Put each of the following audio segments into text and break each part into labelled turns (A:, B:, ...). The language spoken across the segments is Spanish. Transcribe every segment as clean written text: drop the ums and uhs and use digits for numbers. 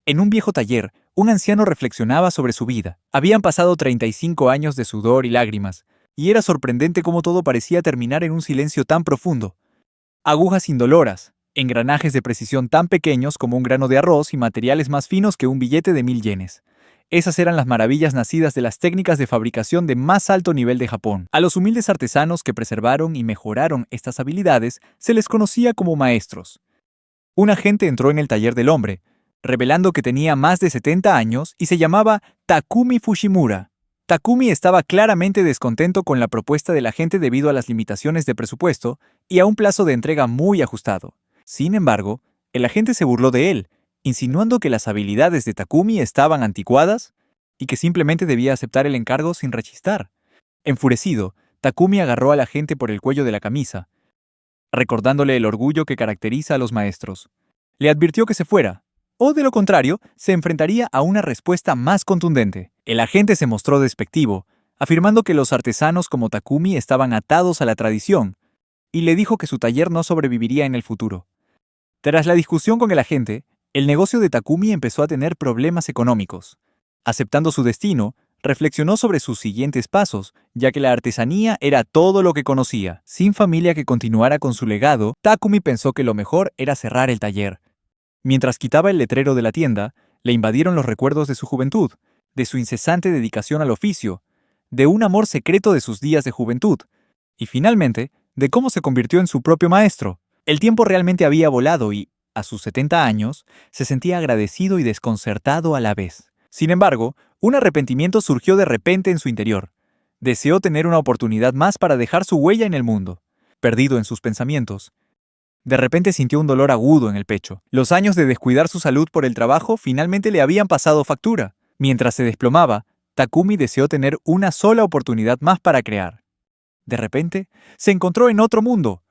A: En un viejo taller, un anciano reflexionaba sobre su vida. Habían pasado 35 años de sudor y lágrimas, y era sorprendente cómo todo parecía terminar en un silencio tan profundo. Agujas indoloras, engranajes de precisión tan pequeños como un grano de arroz y materiales más finos que un billete de 1000 yenes. Esas eran las maravillas nacidas de las técnicas de fabricación de más alto nivel de Japón. A los humildes artesanos que preservaron y mejoraron estas habilidades se les conocía como maestros. Un agente entró en el taller del hombre, revelando que tenía más de 70 años y se llamaba Takumi Fushimura. Takumi estaba claramente descontento con la propuesta del agente debido a las limitaciones de presupuesto y a un plazo de entrega muy ajustado. Sin embargo, el agente se burló de él, insinuando que las habilidades de Takumi estaban anticuadas y que simplemente debía aceptar el encargo sin rechistar. Enfurecido, Takumi agarró al agente por el cuello de la camisa, recordándole el orgullo que caracteriza a los maestros. Le advirtió que se fuera, o de lo contrario, se enfrentaría a una respuesta más contundente. El agente se mostró despectivo, afirmando que los artesanos como Takumi estaban atados a la tradición, y le dijo que su taller no sobreviviría en el futuro. Tras la discusión con el agente, el negocio de Takumi empezó a tener problemas económicos. Aceptando su destino, reflexionó sobre sus siguientes pasos, ya que la artesanía era todo lo que conocía. Sin familia que continuara con su legado, Takumi pensó que lo mejor era cerrar el taller. Mientras quitaba el letrero de la tienda, le invadieron los recuerdos de su juventud, de su incesante dedicación al oficio, de un amor secreto de sus días de juventud, y finalmente, de cómo se convirtió en su propio maestro. El tiempo realmente había volado y, a sus 70 años, se sentía agradecido y desconcertado a la vez. Sin embargo, un arrepentimiento surgió de repente en su interior. Deseó tener una oportunidad más para dejar su huella en el mundo. Perdido en sus pensamientos, de repente sintió un dolor agudo en el pecho. Los años de descuidar su salud por el trabajo finalmente le habían pasado factura. Mientras se desplomaba, Takumi deseó tener una sola oportunidad más para crear. De repente, se encontró en otro mundo.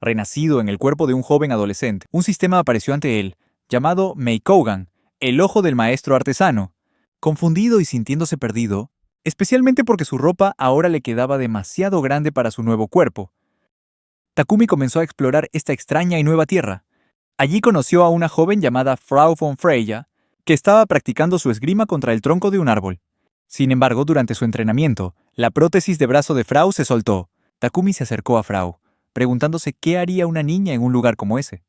A: Renacido en el cuerpo de un joven adolescente, un sistema apareció ante él, llamado Meikougan, el ojo del maestro artesano. Confundido y sintiéndose perdido, especialmente porque su ropa ahora le quedaba demasiado grande para su nuevo cuerpo, Takumi comenzó a explorar esta extraña y nueva tierra. Allí conoció a una joven llamada Frau von Freya, que estaba practicando su esgrima contra el tronco de un árbol. Sin embargo, durante su entrenamiento, la prótesis de brazo de Frau se soltó. Takumi se acercó a Frau, preguntándose qué haría una niña en un lugar como ese.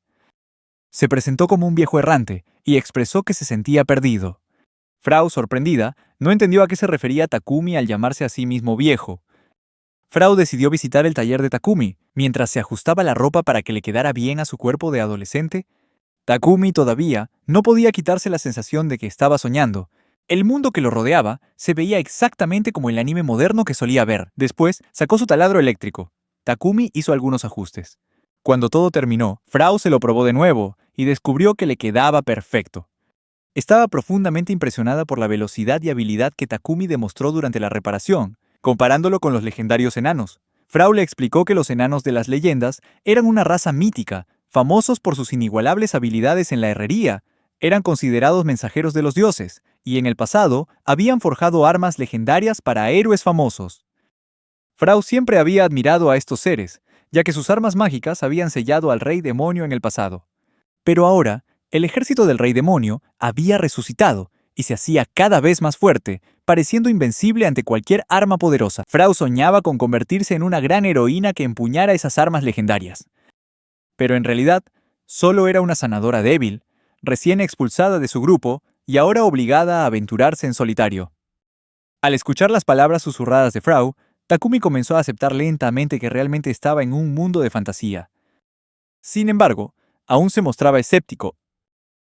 A: Se presentó como un viejo errante y expresó que se sentía perdido. Frau, sorprendida, no entendió a qué se refería Takumi al llamarse a sí mismo viejo. Frau decidió visitar el taller de Takumi, mientras se ajustaba la ropa para que le quedara bien a su cuerpo de adolescente. Takumi todavía no podía quitarse la sensación de que estaba soñando. El mundo que lo rodeaba se veía exactamente como el anime moderno que solía ver. Después, sacó su taladro eléctrico. Takumi hizo algunos ajustes. Cuando todo terminó, Frau se lo probó de nuevo y descubrió que le quedaba perfecto. Estaba profundamente impresionada por la velocidad y habilidad que Takumi demostró durante la reparación, comparándolo con los legendarios enanos. Frau le explicó que los enanos de las leyendas eran una raza mítica, famosos por sus inigualables habilidades en la herrería, eran considerados mensajeros de los dioses, y en el pasado habían forjado armas legendarias para héroes famosos. Frau siempre había admirado a estos seres, ya que sus armas mágicas habían sellado al rey demonio en el pasado. Pero ahora, el ejército del rey demonio había resucitado y se hacía cada vez más fuerte, pareciendo invencible ante cualquier arma poderosa. Frau soñaba con convertirse en una gran heroína que empuñara esas armas legendarias. Pero en realidad, solo era una sanadora débil, recién expulsada de su grupo y ahora obligada a aventurarse en solitario. Al escuchar las palabras susurradas de Frau, Takumi comenzó a aceptar lentamente que realmente estaba en un mundo de fantasía. Sin embargo, aún se mostraba escéptico,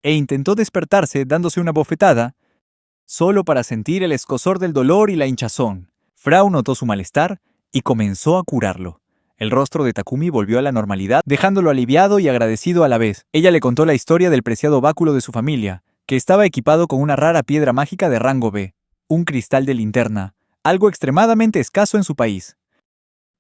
A: e intentó despertarse dándose una bofetada, solo para sentir el escozor del dolor y la hinchazón. Frau notó su malestar y comenzó a curarlo. El rostro de Takumi volvió a la normalidad, dejándolo aliviado y agradecido a la vez. Ella le contó la historia del preciado báculo de su familia, que estaba equipado con una rara piedra mágica de rango B, un cristal de linterna, algo extremadamente escaso en su país.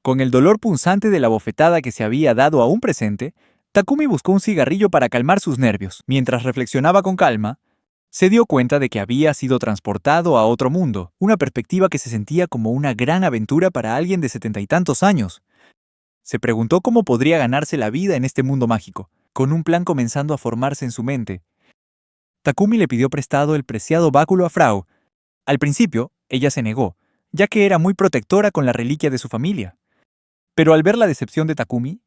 A: Con el dolor punzante de la bofetada que se había dado aún presente, Takumi buscó un cigarrillo para calmar sus nervios. Mientras reflexionaba con calma, se dio cuenta de que había sido transportado a otro mundo, una perspectiva que se sentía como una gran aventura para alguien de 70 y tantos años. Se preguntó cómo podría ganarse la vida en este mundo mágico, con un plan comenzando a formarse en su mente. Takumi le pidió prestado el preciado báculo a Frau. Al principio, ella se negó, ya que era muy protectora con la reliquia de su familia. Pero al ver la decepción de Takumi,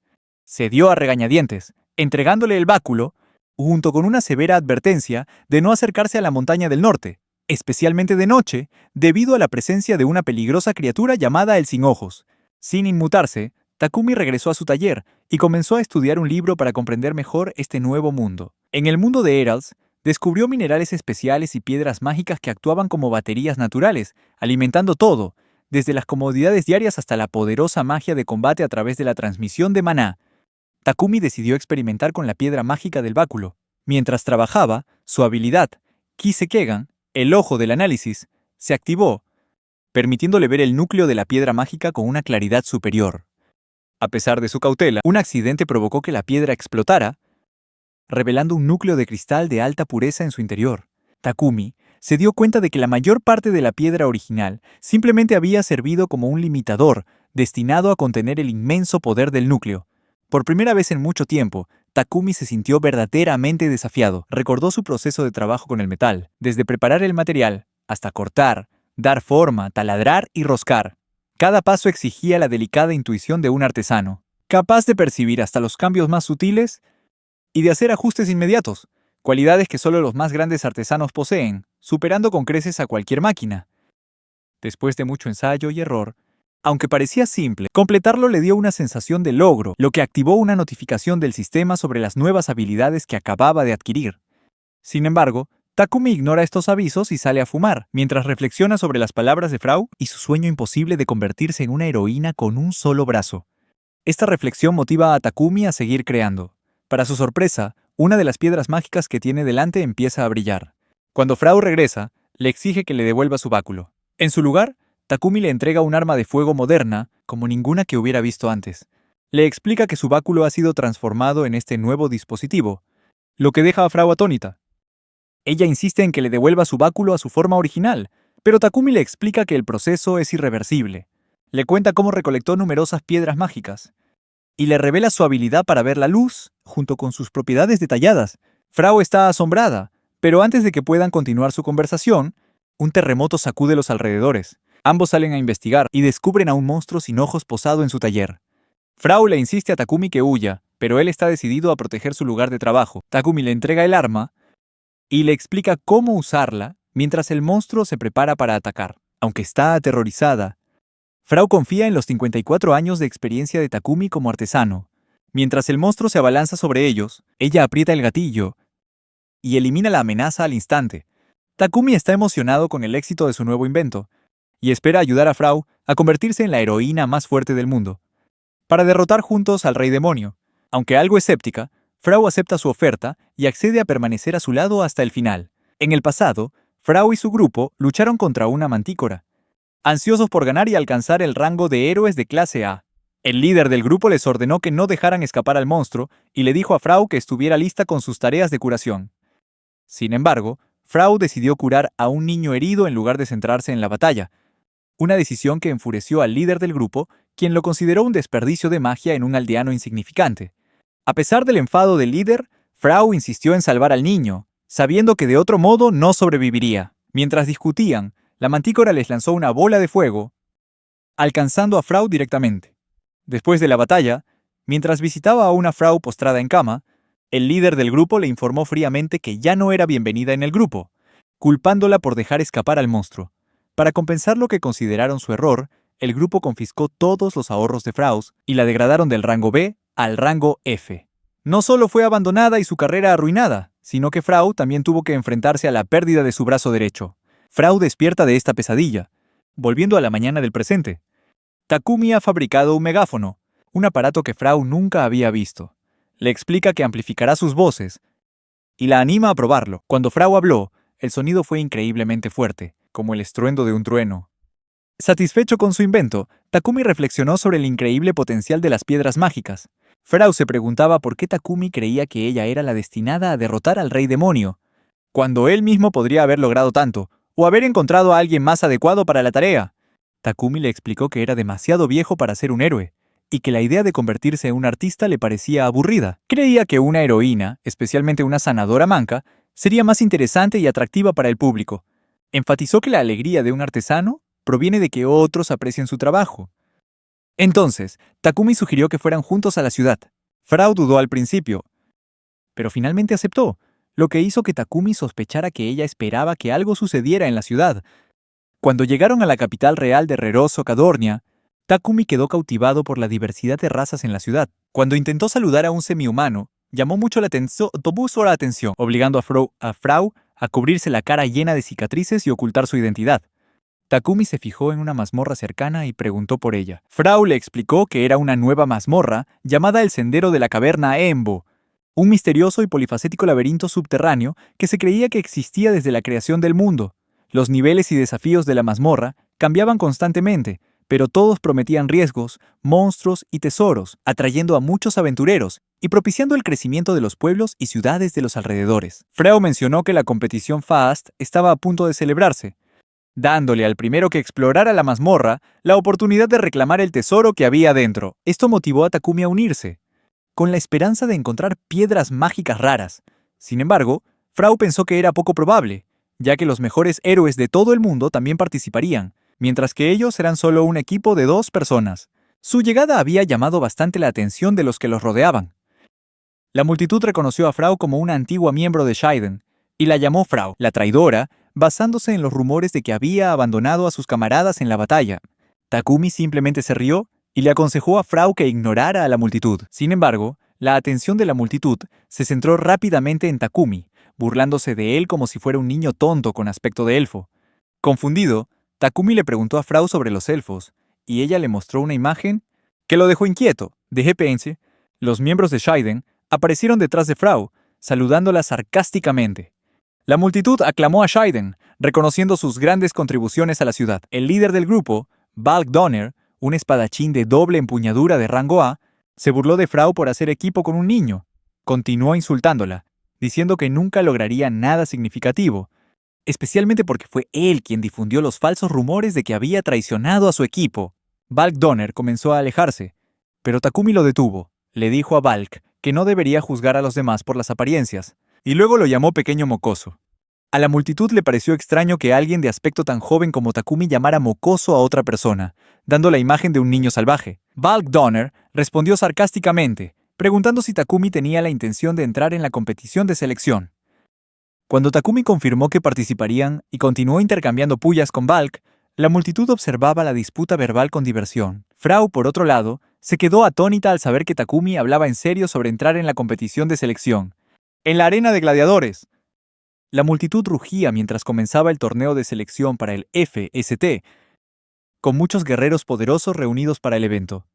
A: cedió a regañadientes, entregándole el báculo, junto con una severa advertencia de no acercarse a la montaña del norte, especialmente de noche, debido a la presencia de una peligrosa criatura llamada el Sin Ojos. Sin inmutarse, Takumi regresó a su taller y comenzó a estudiar un libro para comprender mejor este nuevo mundo. En el mundo de Erals, descubrió minerales especiales y piedras mágicas que actuaban como baterías naturales, alimentando todo, desde las comodidades diarias hasta la poderosa magia de combate a través de la transmisión de maná. Takumi decidió experimentar con la piedra mágica del báculo. Mientras trabajaba, su habilidad, Kisekegan, el ojo del análisis, se activó, permitiéndole ver el núcleo de la piedra mágica con una claridad superior. A pesar de su cautela, un accidente provocó que la piedra explotara, revelando un núcleo de cristal de alta pureza en su interior. Takumi se dio cuenta de que la mayor parte de la piedra original simplemente había servido como un limitador, destinado a contener el inmenso poder del núcleo. Por primera vez en mucho tiempo, Takumi se sintió verdaderamente desafiado. Recordó su proceso de trabajo con el metal, desde preparar el material, hasta cortar, dar forma, taladrar y roscar. Cada paso exigía la delicada intuición de un artesano, capaz de percibir hasta los cambios más sutiles y de hacer ajustes inmediatos, cualidades que solo los más grandes artesanos poseen, superando con creces a cualquier máquina. Después de mucho ensayo y error, aunque parecía simple, completarlo le dio una sensación de logro, lo que activó una notificación del sistema sobre las nuevas habilidades que acababa de adquirir. Sin embargo, Takumi ignora estos avisos y sale a fumar, mientras reflexiona sobre las palabras de Frau y su sueño imposible de convertirse en una heroína con un solo brazo. Esta reflexión motiva a Takumi a seguir creando. Para su sorpresa, una de las piedras mágicas que tiene delante empieza a brillar. Cuando Frau regresa, le exige que le devuelva su báculo. En su lugar, Takumi le entrega un arma de fuego moderna, como ninguna que hubiera visto antes. Le explica que su báculo ha sido transformado en este nuevo dispositivo, lo que deja a Frau atónita. Ella insiste en que le devuelva su báculo a su forma original, pero Takumi le explica que el proceso es irreversible. Le cuenta cómo recolectó numerosas piedras mágicas, y le revela su habilidad para ver la luz, junto con sus propiedades detalladas. Frau está asombrada, pero antes de que puedan continuar su conversación, un terremoto sacude los alrededores. Ambos salen a investigar y descubren a un monstruo sin ojos posado en su taller. Frau le insiste a Takumi que huya, pero él está decidido a proteger su lugar de trabajo. Takumi le entrega el arma y le explica cómo usarla mientras el monstruo se prepara para atacar. Aunque está aterrorizada, Frau confía en los 54 años de experiencia de Takumi como artesano. Mientras el monstruo se abalanza sobre ellos, ella aprieta el gatillo y elimina la amenaza al instante. Takumi está emocionado con el éxito de su nuevo invento y espera ayudar a Frau a convertirse en la heroína más fuerte del mundo, para derrotar juntos al Rey Demonio. Aunque algo escéptica, Frau acepta su oferta y accede a permanecer a su lado hasta el final. En el pasado, Frau y su grupo lucharon contra una mantícora, ansiosos por ganar y alcanzar el rango de héroes de clase A. El líder del grupo les ordenó que no dejaran escapar al monstruo y le dijo a Frau que estuviera lista con sus tareas de curación. Sin embargo, Frau decidió curar a un niño herido en lugar de centrarse en la batalla, una decisión que enfureció al líder del grupo, quien lo consideró un desperdicio de magia en un aldeano insignificante. A pesar del enfado del líder, Frau insistió en salvar al niño, sabiendo que de otro modo no sobreviviría. Mientras discutían, la mantícora les lanzó una bola de fuego, alcanzando a Frau directamente. Después de la batalla, mientras visitaba a una Frau postrada en cama, el líder del grupo le informó fríamente que ya no era bienvenida en el grupo, culpándola por dejar escapar al monstruo. Para compensar lo que consideraron su error, el grupo confiscó todos los ahorros de Frau y la degradaron del rango B al rango F. No solo fue abandonada y su carrera arruinada, sino que Frau también tuvo que enfrentarse a la pérdida de su brazo derecho. Frau despierta de esta pesadilla, volviendo a la mañana del presente. Takumi ha fabricado un megáfono, un aparato que Frau nunca había visto. Le explica que amplificará sus voces y la anima a probarlo. Cuando Frau habló, el sonido fue increíblemente fuerte, como el estruendo de un trueno. Satisfecho con su invento, Takumi reflexionó sobre el increíble potencial de las piedras mágicas. Frau se preguntaba por qué Takumi creía que ella era la destinada a derrotar al Rey Demonio, cuando él mismo podría haber logrado tanto, o haber encontrado a alguien más adecuado para la tarea. Takumi le explicó que era demasiado viejo para ser un héroe, y que la idea de convertirse en un artista le parecía aburrida. Creía que una heroína, especialmente una sanadora manca, sería más interesante y atractiva para el público. Enfatizó que la alegría de un artesano proviene de que otros aprecien su trabajo. Entonces, Takumi sugirió que fueran juntos a la ciudad. Frau dudó al principio, pero finalmente aceptó, lo que hizo que Takumi sospechara que ella esperaba que algo sucediera en la ciudad. Cuando llegaron a la capital real de Reroso, Cadornia, Takumi quedó cautivado por la diversidad de razas en la ciudad. Cuando intentó saludar a un semihumano, llamó mucho la atención, obligando a Frau a cubrirse la cara llena de cicatrices y ocultar su identidad. Takumi se fijó en una mazmorra cercana y preguntó por ella. Frau le explicó que era una nueva mazmorra llamada el Sendero de la Caverna Embo, un misterioso y polifacético laberinto subterráneo que se creía que existía desde la creación del mundo. Los niveles y desafíos de la mazmorra cambiaban constantemente, pero todos prometían riesgos, monstruos y tesoros, atrayendo a muchos aventureros y propiciando el crecimiento de los pueblos y ciudades de los alrededores. Frau mencionó que la competición Fast estaba a punto de celebrarse, dándole al primero que explorara la mazmorra la oportunidad de reclamar el tesoro que había dentro. Esto motivó a Takumi a unirse, con la esperanza de encontrar piedras mágicas raras. Sin embargo, Frau pensó que era poco probable, ya que los mejores héroes de todo el mundo también participarían, mientras que ellos eran solo un equipo de 2 personas. Su llegada había llamado bastante la atención de los que los rodeaban. La multitud reconoció a Frau como una antigua miembro de Shiden, y la llamó Frau, la traidora, basándose en los rumores de que había abandonado a sus camaradas en la batalla. Takumi simplemente se rió y le aconsejó a Frau que ignorara a la multitud. Sin embargo, la atención de la multitud se centró rápidamente en Takumi, burlándose de él como si fuera un niño tonto con aspecto de elfo. Confundido, Takumi le preguntó a Frau sobre los elfos, y ella le mostró una imagen que lo dejó inquieto. De repente, los miembros de Shiden aparecieron detrás de Frau, saludándola sarcásticamente. La multitud aclamó a Shiden, reconociendo sus grandes contribuciones a la ciudad. El líder del grupo, Balk Donner, un espadachín de doble empuñadura de rango A, se burló de Frau por hacer equipo con un niño. Continuó insultándola, diciendo que nunca lograría nada significativo, especialmente porque fue él quien difundió los falsos rumores de que había traicionado a su equipo. Balk Donner comenzó a alejarse, pero Takumi lo detuvo. Le dijo a Balk que no debería juzgar a los demás por las apariencias, y luego lo llamó pequeño mocoso. A la multitud le pareció extraño que alguien de aspecto tan joven como Takumi llamara mocoso a otra persona, dando la imagen de un niño salvaje. Balk Donner respondió sarcásticamente, preguntando si Takumi tenía la intención de entrar en la competición de selección. Cuando Takumi confirmó que participarían y continuó intercambiando pullas con Balk, la multitud observaba la disputa verbal con diversión. Frau, por otro lado, se quedó atónita al saber que Takumi hablaba en serio sobre entrar en la competición de selección. En la arena de gladiadores. La multitud rugía mientras comenzaba el torneo de selección para el FST, con muchos guerreros poderosos reunidos para el evento.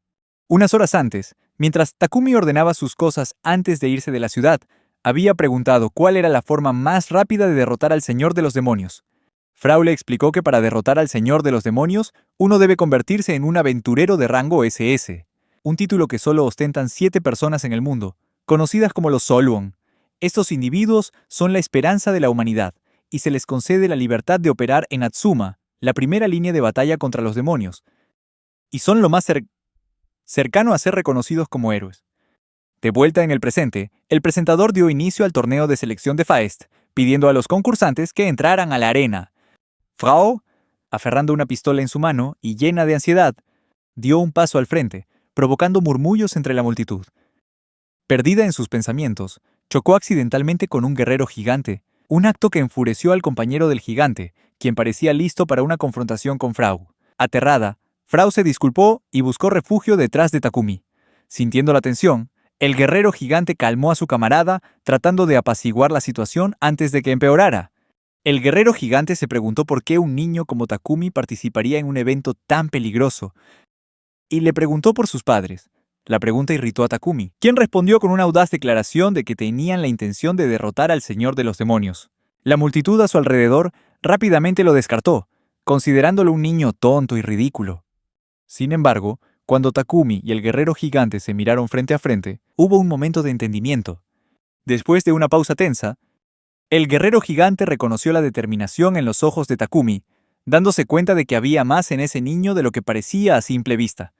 A: Unas horas antes, mientras Takumi ordenaba sus cosas antes de irse de la ciudad, había preguntado cuál era la forma más rápida de derrotar al Señor de los Demonios. Frau le explicó que para derrotar al Señor de los Demonios, uno debe convertirse en un aventurero de rango SS, un título que solo ostentan 7 personas en el mundo, conocidas como los Solwon. Estos individuos son la esperanza de la humanidad, y se les concede la libertad de operar en Atsuma, la primera línea de batalla contra los demonios, y son lo más cercano a ser reconocidos como héroes. De vuelta en el presente, el presentador dio inicio al torneo de selección de Faest, pidiendo a los concursantes que entraran a la arena. Frau, aferrando una pistola en su mano y llena de ansiedad, dio un paso al frente, provocando murmullos entre la multitud. Perdida en sus pensamientos, chocó accidentalmente con un guerrero gigante, un acto que enfureció al compañero del gigante, quien parecía listo para una confrontación con Frau. Aterrada, Frau se disculpó y buscó refugio detrás de Takumi. Sintiendo la tensión, el guerrero gigante calmó a su camarada, tratando de apaciguar la situación antes de que empeorara. El guerrero gigante se preguntó por qué un niño como Takumi participaría en un evento tan peligroso, y le preguntó por sus padres. La pregunta irritó a Takumi, quien respondió con una audaz declaración de que tenían la intención de derrotar al Señor de los Demonios. La multitud a su alrededor rápidamente lo descartó, considerándolo un niño tonto y ridículo. Sin embargo, cuando Takumi y el guerrero gigante se miraron frente a frente, hubo un momento de entendimiento. Después de una pausa tensa, el guerrero gigante reconoció la determinación en los ojos de Takumi, dándose cuenta de que había más en ese niño de lo que parecía a simple vista.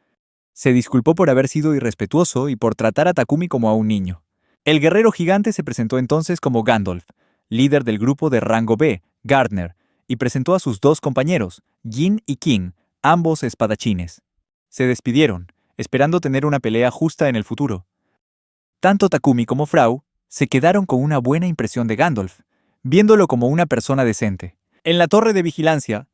A: Se disculpó por haber sido irrespetuoso y por tratar a Takumi como a un niño. El guerrero gigante se presentó entonces como Gandalf, líder del grupo de rango B, Gardner, y presentó a sus dos compañeros, Jin y King, ambos espadachines. Se despidieron, esperando tener una pelea justa en el futuro. Tanto Takumi como Frau se quedaron con una buena impresión de Gandalf, viéndolo como una persona decente. En la torre de vigilancia,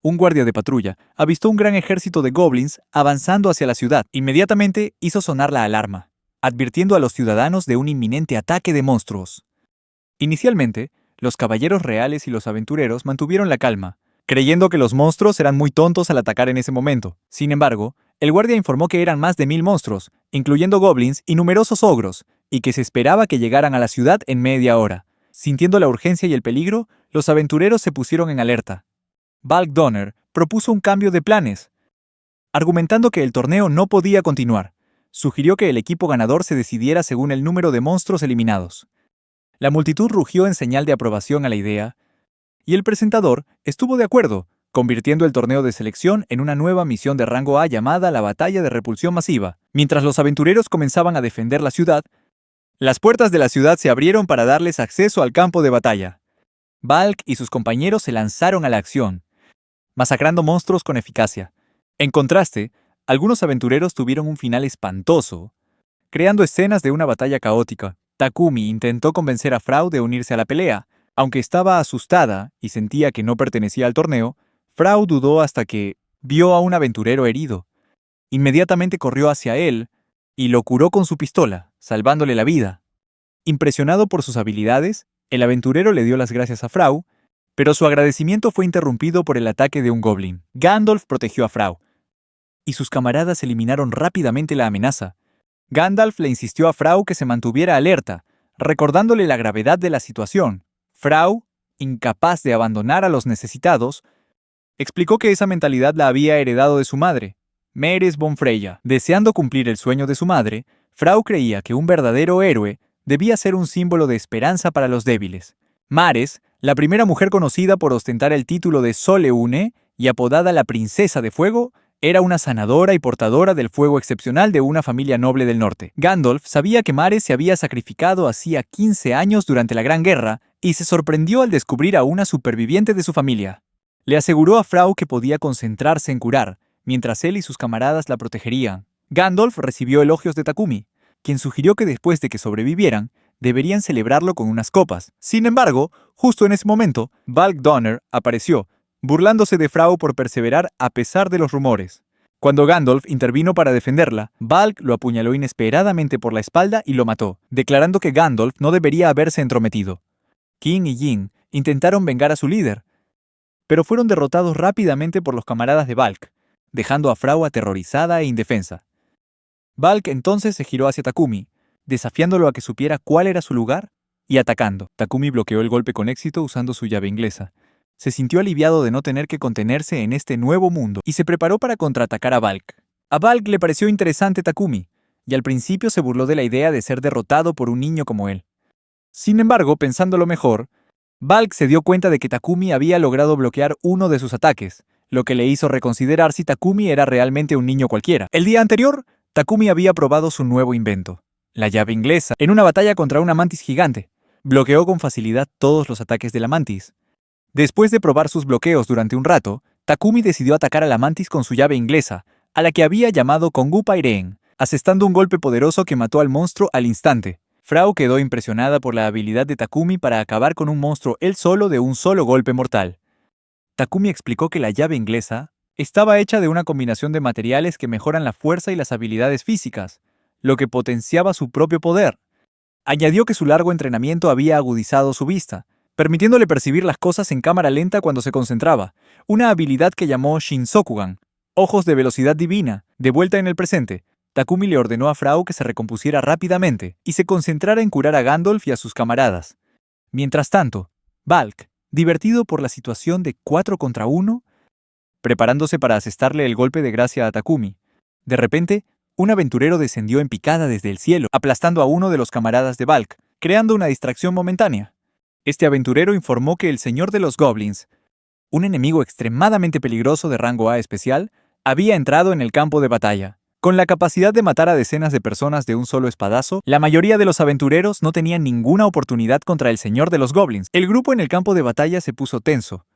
A: un guardia de patrulla avistó un gran ejército de goblins avanzando hacia la ciudad. Inmediatamente hizo sonar la alarma, advirtiendo a los ciudadanos de un inminente ataque de monstruos. Inicialmente, los caballeros reales y los aventureros mantuvieron la calma, creyendo que los monstruos eran muy tontos al atacar en ese momento. Sin embargo, el guardia informó que eran más de 1000 monstruos, incluyendo goblins y numerosos ogros, y que se esperaba que llegaran a la ciudad en media hora. Sintiendo la urgencia y el peligro, los aventureros se pusieron en alerta. Balk Donner propuso un cambio de planes, argumentando que el torneo no podía continuar. Sugirió que el equipo ganador se decidiera según el número de monstruos eliminados. La multitud rugió en señal de aprobación a la idea, y el presentador estuvo de acuerdo, convirtiendo el torneo de selección en una nueva misión de rango A llamada la Batalla de Repulsión Masiva. Mientras los aventureros comenzaban a defender la ciudad, las puertas de la ciudad se abrieron para darles acceso al campo de batalla. Balk y sus compañeros se lanzaron a la acción, masacrando monstruos con eficacia. En contraste, algunos aventureros tuvieron un final espantoso, creando escenas de una batalla caótica. Takumi intentó convencer a Frau de unirse a la pelea. Aunque estaba asustada y sentía que no pertenecía al torneo, Frau dudó hasta que vio a un aventurero herido. Inmediatamente corrió hacia él y lo curó con su pistola, salvándole la vida. Impresionado por sus habilidades, el aventurero le dio las gracias a Frau, pero su agradecimiento fue interrumpido por el ataque de un goblin. Gandalf protegió a Frau, y sus camaradas eliminaron rápidamente la amenaza. Gandalf le insistió a Frau que se mantuviera alerta, recordándole la gravedad de la situación. Frau, incapaz de abandonar a los necesitados, explicó que esa mentalidad la había heredado de su madre, Meres von Freya. Deseando cumplir el sueño de su madre, Frau creía que un verdadero héroe debía ser un símbolo de esperanza para los débiles. Mares, la primera mujer conocida por ostentar el título de Soleune y apodada la Princesa de Fuego, era una sanadora y portadora del fuego excepcional de una familia noble del norte. Gandalf sabía que Mares se había sacrificado hacía 15 años durante la Gran Guerra y se sorprendió al descubrir a una superviviente de su familia. Le aseguró a Frau que podía concentrarse en curar, mientras él y sus camaradas la protegerían. Gandalf recibió elogios de Takumi, quien sugirió que después de que sobrevivieran, deberían celebrarlo con unas copas. Sin embargo, justo en ese momento, Balk Donner apareció, burlándose de Frau por perseverar a pesar de los rumores. Cuando Gandalf intervino para defenderla, Balk lo apuñaló inesperadamente por la espalda y lo mató, declarando que Gandalf no debería haberse entrometido. King y Jin intentaron vengar a su líder, pero fueron derrotados rápidamente por los camaradas de Balk, dejando a Frau aterrorizada e indefensa. Balk entonces se giró hacia Takumi, desafiándolo a que supiera cuál era su lugar y atacando. Takumi bloqueó el golpe con éxito usando su llave inglesa. Se sintió aliviado de no tener que contenerse en este nuevo mundo y se preparó para contraatacar a Balk. A Balk le pareció interesante Takumi, y al principio se burló de la idea de ser derrotado por un niño como él. Sin embargo, pensándolo mejor, Balk se dio cuenta de que Takumi había logrado bloquear uno de sus ataques, lo que le hizo reconsiderar si Takumi era realmente un niño cualquiera. El día anterior, Takumi había probado su nuevo invento, la llave inglesa, en una batalla contra una mantis gigante. Bloqueó con facilidad todos los ataques de la mantis. Después de probar sus bloqueos durante un rato, Takumi decidió atacar a la mantis con su llave inglesa, a la que había llamado Kongu Paireen, asestando un golpe poderoso que mató al monstruo al instante. Frau quedó impresionada por la habilidad de Takumi para acabar con un monstruo él solo de un solo golpe mortal. Takumi explicó que la llave inglesa estaba hecha de una combinación de materiales que mejoran la fuerza y las habilidades físicas, lo que potenciaba su propio poder. Añadió que su largo entrenamiento había agudizado su vista, permitiéndole percibir las cosas en cámara lenta cuando se concentraba, una habilidad que llamó Shinsokugan, ojos de velocidad divina. De vuelta en el presente, Takumi le ordenó a Frau que se recompusiera rápidamente y se concentrara en curar a Gandalf y a sus camaradas. Mientras tanto, Balk, divertido por la situación de 4 contra 1, preparándose para asestarle el golpe de gracia a Takumi, de repente, un aventurero descendió en picada desde el cielo, aplastando a uno de los camaradas de Balk, creando una distracción momentánea. Este aventurero informó que el Señor de los Goblins, un enemigo extremadamente peligroso de rango A especial, había entrado en el campo de batalla. Con la capacidad de matar a decenas de personas de un solo espadazo, la mayoría de los aventureros no tenían ninguna oportunidad contra el señor de los goblins. El grupo en el campo de batalla se puso tenso,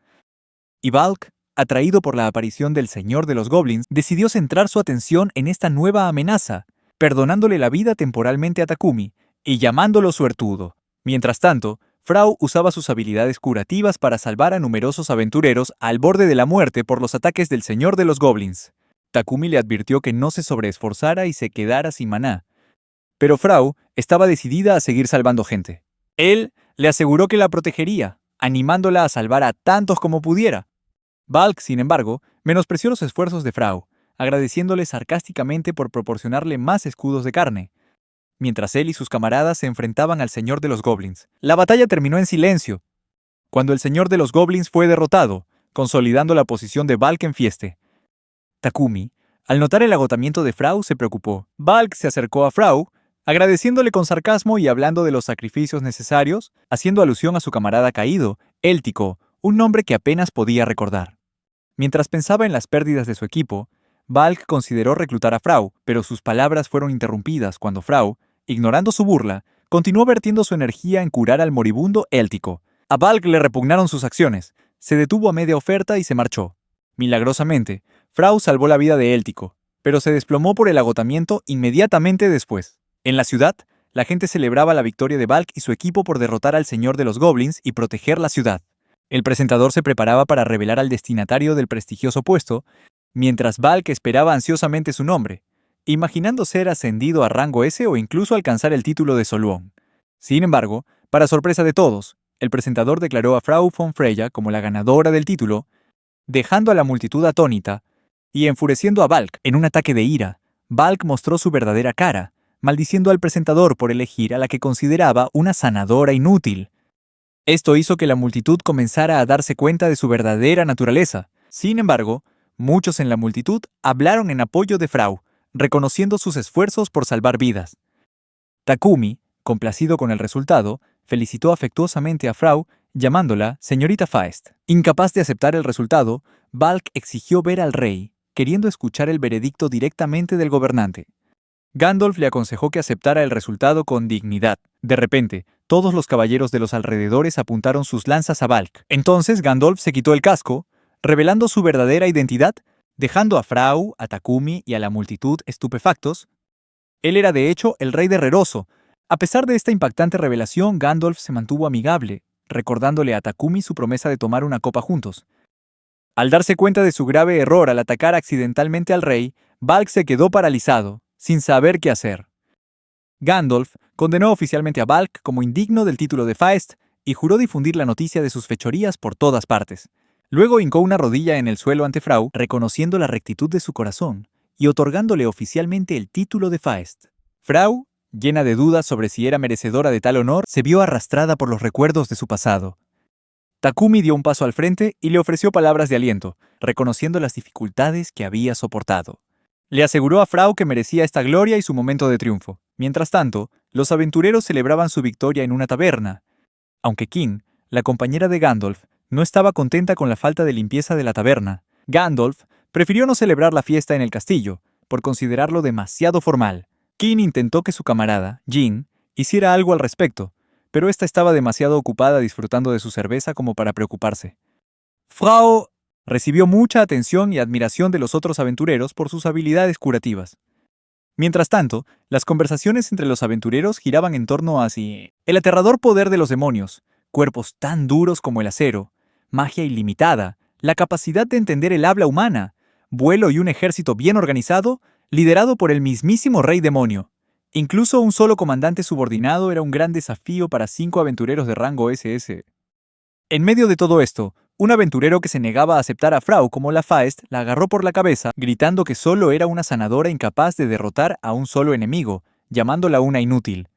A: y Balk, atraído por la aparición del señor de los goblins, decidió centrar su atención en esta nueva amenaza, perdonándole la vida temporalmente a Takumi y llamándolo suertudo. Mientras tanto, Frau usaba sus habilidades curativas para salvar a numerosos aventureros al borde de la muerte por los ataques del señor de los goblins. Takumi le advirtió que no se sobreesforzara y se quedara sin maná, pero Frau estaba decidida a seguir salvando gente. Él le aseguró que la protegería, animándola a salvar a tantos como pudiera. Balk, sin embargo, menospreció los esfuerzos de Frau, agradeciéndole sarcásticamente por proporcionarle más escudos de carne, mientras él y sus camaradas se enfrentaban al señor de los goblins. La batalla terminó en silencio, cuando el señor de los goblins fue derrotado, consolidando la posición de Balk en Fieste. Takumi, al notar el agotamiento de Frau, se preocupó. Balk se acercó a Frau, agradeciéndole con sarcasmo y hablando de los sacrificios necesarios, haciendo alusión a su camarada caído, Éltico, un nombre que apenas podía recordar. Mientras pensaba en las pérdidas de su equipo, Balk consideró reclutar a Frau, pero sus palabras fueron interrumpidas cuando Frau, ignorando su burla, continuó vertiendo su energía en curar al moribundo Éltico. A Balk le repugnaron sus acciones, se detuvo a media oferta y se marchó. Milagrosamente, Frau salvó la vida de Éltico, pero se desplomó por el agotamiento inmediatamente después. En la ciudad, la gente celebraba la victoria de Balk y su equipo por derrotar al señor de los goblins y proteger la ciudad. El presentador se preparaba para revelar al destinatario del prestigioso puesto, mientras Balk esperaba ansiosamente su nombre, imaginando ser ascendido a rango S o incluso alcanzar el título de Soluón. Sin embargo, para sorpresa de todos, el presentador declaró a Frau von Freya como la ganadora del título, dejando a la multitud atónita y enfureciendo a Balk. En un ataque de ira, Balk mostró su verdadera cara, maldiciendo al presentador por elegir a la que consideraba una sanadora inútil. Esto hizo que la multitud comenzara a darse cuenta de su verdadera naturaleza. Sin embargo, muchos en la multitud hablaron en apoyo de Frau, reconociendo sus esfuerzos por salvar vidas. Takumi, complacido con el resultado, felicitó afectuosamente a Frau, llamándola señorita Faest. Incapaz de aceptar el resultado, Balk exigió ver al rey, queriendo escuchar el veredicto directamente del gobernante. Gandalf le aconsejó que aceptara el resultado con dignidad. De repente, todos los caballeros de los alrededores apuntaron sus lanzas a Balk. Entonces Gandalf se quitó el casco, revelando su verdadera identidad, dejando a Frau, a Takumi y a la multitud estupefactos. Él era de hecho el rey de Reroso. A pesar de esta impactante revelación, Gandalf se mantuvo amigable, recordándole a Takumi su promesa de tomar una copa juntos. Al darse cuenta de su grave error al atacar accidentalmente al rey, Balk se quedó paralizado, sin saber qué hacer. Gandalf condenó oficialmente a Balk como indigno del título de Faest y juró difundir la noticia de sus fechorías por todas partes. Luego hincó una rodilla en el suelo ante Frau, reconociendo la rectitud de su corazón y otorgándole oficialmente el título de Faest. Frau, llena de dudas sobre si era merecedora de tal honor, se vio arrastrada por los recuerdos de su pasado. Takumi dio un paso al frente y le ofreció palabras de aliento, reconociendo las dificultades que había soportado. Le aseguró a Frau que merecía esta gloria y su momento de triunfo. Mientras tanto, los aventureros celebraban su victoria en una taberna, aunque King, la compañera de Gandalf, no estaba contenta con la falta de limpieza de la taberna. Gandalf prefirió no celebrar la fiesta en el castillo, por considerarlo demasiado formal. King intentó que su camarada, Jean, hiciera algo al respecto, pero ésta estaba demasiado ocupada disfrutando de su cerveza como para preocuparse. Frau recibió mucha atención y admiración de los otros aventureros por sus habilidades curativas. Mientras tanto, las conversaciones entre los aventureros giraban en torno a si el aterrador poder de los demonios, cuerpos tan duros como el acero, magia ilimitada, la capacidad de entender el habla humana, vuelo y un ejército bien organizado, liderado por el mismísimo rey demonio. Incluso un solo comandante subordinado era un gran desafío para 5 aventureros de rango SS. En medio de todo esto, un aventurero que se negaba a aceptar a Frau como la Faest la agarró por la cabeza, gritando que solo era una sanadora incapaz de derrotar a un solo enemigo, llamándola una inútil.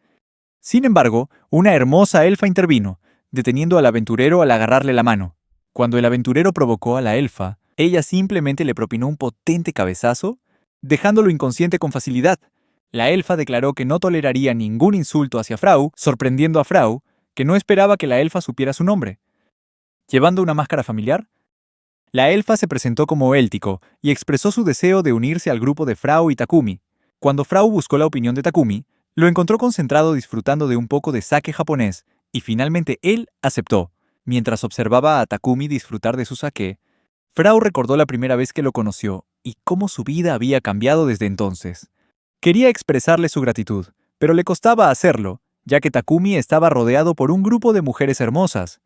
A: Sin embargo, una hermosa elfa intervino, deteniendo al aventurero al agarrarle la mano. Cuando el aventurero provocó a la elfa, ella simplemente le propinó un potente cabezazo, dejándolo inconsciente con facilidad. La elfa declaró que no toleraría ningún insulto hacia Frau, sorprendiendo a Frau, que no esperaba que la elfa supiera su nombre. Llevando una máscara familiar, La elfa se presentó como Éltico y expresó su deseo de unirse al grupo de Frau y Takumi. Cuando Frau buscó la opinión de Takumi, lo encontró concentrado disfrutando de un poco de sake japonés, y finalmente él aceptó. Mientras observaba a Takumi disfrutar de su sake, Frau recordó la primera vez que lo conoció y cómo su vida había cambiado desde entonces. Quería expresarle su gratitud, pero le costaba hacerlo, ya que Takumi estaba rodeado por un grupo de mujeres hermosas.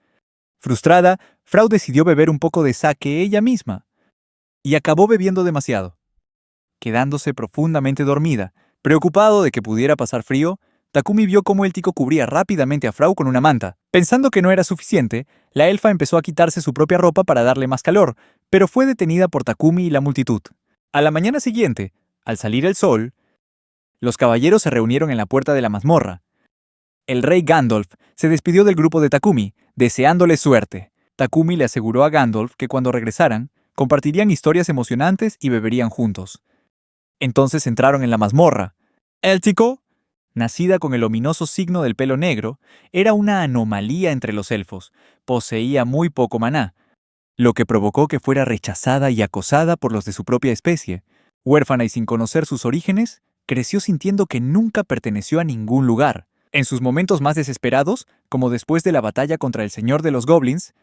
A: Frustrada, Frau decidió beber un poco de sake ella misma, y acabó bebiendo demasiado. Quedándose profundamente dormida, preocupado de que pudiera pasar frío, Takumi vio cómo el tico cubría rápidamente a Frau con una manta. Pensando que no era suficiente, la elfa empezó a quitarse su propia ropa para darle más calor, pero fue detenida por Takumi y la multitud. A la mañana siguiente, al salir el sol, los caballeros se reunieron en la puerta de la mazmorra. El rey Gandalf se despidió del grupo de Takumi, deseándole suerte. Takumi le aseguró a Gandalf que cuando regresaran, compartirían historias emocionantes y beberían juntos. Entonces entraron en la mazmorra. Éltico, nacida con el ominoso signo del pelo negro, era una anomalía entre los elfos. Poseía muy poco maná, lo que provocó que fuera rechazada y acosada por los de su propia especie. Huérfana y sin conocer sus orígenes, creció sintiendo que nunca perteneció a ningún lugar. En sus momentos más desesperados, como después de la batalla contra el Señor de los Goblins,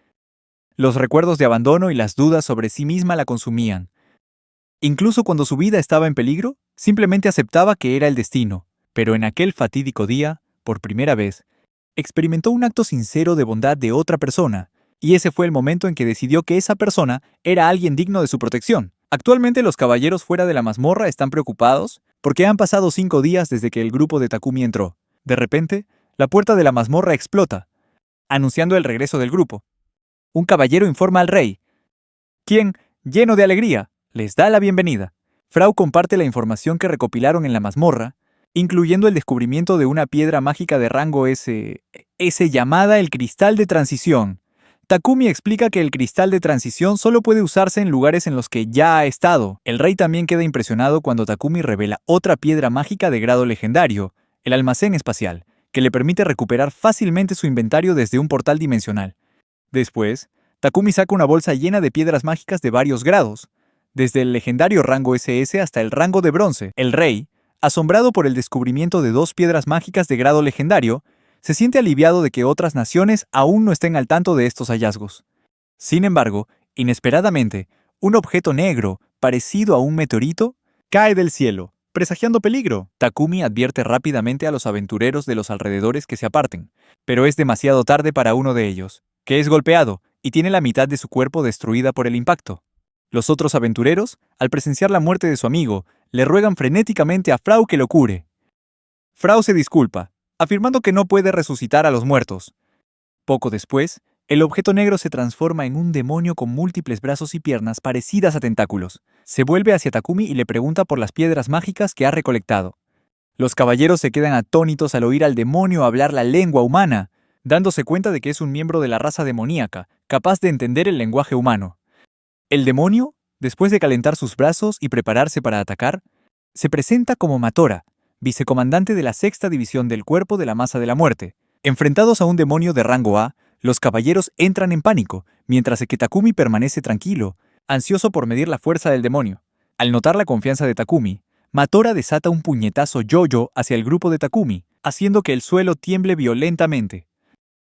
A: los recuerdos de abandono y las dudas sobre sí misma la consumían. Incluso cuando su vida estaba en peligro, simplemente aceptaba que era el destino. Pero en aquel fatídico día, por primera vez, experimentó un acto sincero de bondad de otra persona, y ese fue el momento en que decidió que esa persona era alguien digno de su protección. Actualmente los caballeros fuera de la mazmorra están preocupados porque han pasado 5 días desde que el grupo de Takumi entró. De repente, la puerta de la mazmorra explota, anunciando el regreso del grupo. Un caballero informa al rey, quien, lleno de alegría, les da la bienvenida. Frau comparte la información que recopilaron en la mazmorra, incluyendo el descubrimiento de una piedra mágica de rango S llamada el cristal de transición. Takumi explica que el cristal de transición solo puede usarse en lugares en los que ya ha estado. El rey también queda impresionado cuando Takumi revela otra piedra mágica de grado legendario, el almacén espacial, que le permite recuperar fácilmente su inventario desde un portal dimensional. Después, Takumi saca una bolsa llena de piedras mágicas de varios grados, desde el legendario rango SS hasta el rango de bronce. El rey, asombrado por el descubrimiento de 2 piedras mágicas de grado legendario, se siente aliviado de que otras naciones aún no estén al tanto de estos hallazgos. Sin embargo, inesperadamente, un objeto negro, parecido a un meteorito, cae del cielo, presagiando peligro. Takumi advierte rápidamente a los aventureros de los alrededores que se aparten, pero es demasiado tarde para uno de ellos, que es golpeado y tiene la mitad de su cuerpo destruida por el impacto. Los otros aventureros, al presenciar la muerte de su amigo, le ruegan frenéticamente a Frau que lo cure. Frau se disculpa, afirmando que no puede resucitar a los muertos. Poco después, el objeto negro se transforma en un demonio con múltiples brazos y piernas parecidas a tentáculos. Se vuelve hacia Takumi y le pregunta por las piedras mágicas que ha recolectado. Los caballeros se quedan atónitos al oír al demonio hablar la lengua humana, dándose cuenta de que es un miembro de la raza demoníaca, capaz de entender el lenguaje humano. El demonio, después de calentar sus brazos y prepararse para atacar, se presenta como Matora, vicecomandante de la 6ª División del Cuerpo de la Masa de la Muerte. Enfrentados a un demonio de rango A, los caballeros entran en pánico, mientras que Takumi permanece tranquilo, ansioso por medir la fuerza del demonio. Al notar la confianza de Takumi, Matora desata un puñetazo yo-yo hacia el grupo de Takumi, haciendo que el suelo tiemble violentamente.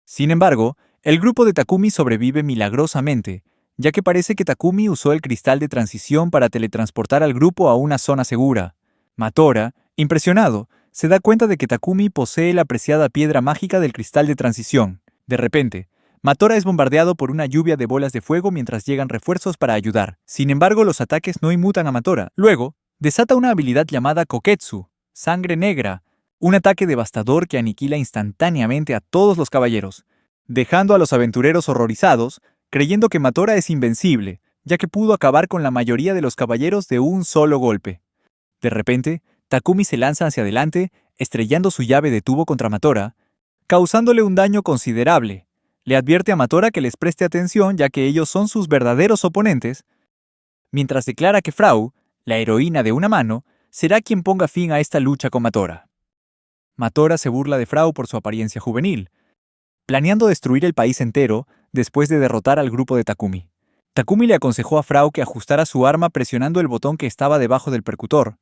A: Sin embargo, el grupo de Takumi sobrevive milagrosamente, ya que parece que Takumi usó el cristal de transición para teletransportar al grupo a una zona segura. Matora, impresionado, se da cuenta de que Takumi posee la preciada piedra mágica del cristal de transición. De repente, Matora es bombardeado por una lluvia de bolas de fuego mientras llegan refuerzos para ayudar. Sin embargo, los ataques no inmutan a Matora. Luego, desata una habilidad llamada Koketsu, sangre negra, un ataque devastador que aniquila instantáneamente a todos los caballeros, dejando a los aventureros horrorizados, creyendo que Matora es invencible, ya que pudo acabar con la mayoría de los caballeros de un solo golpe. De repente, Takumi se lanza hacia adelante, estrellando su llave de tubo contra Matora, causándole un daño considerable. Le advierte a Matora que les preste atención ya que ellos son sus verdaderos oponentes, mientras declara que Frau, la heroína de una mano, será quien ponga fin a esta lucha con Matora. Matora se burla de Frau por su apariencia juvenil, planeando destruir el país entero después de derrotar al grupo de Takumi. Takumi le aconsejó a Frau que ajustara su arma presionando el botón que estaba debajo del percutor,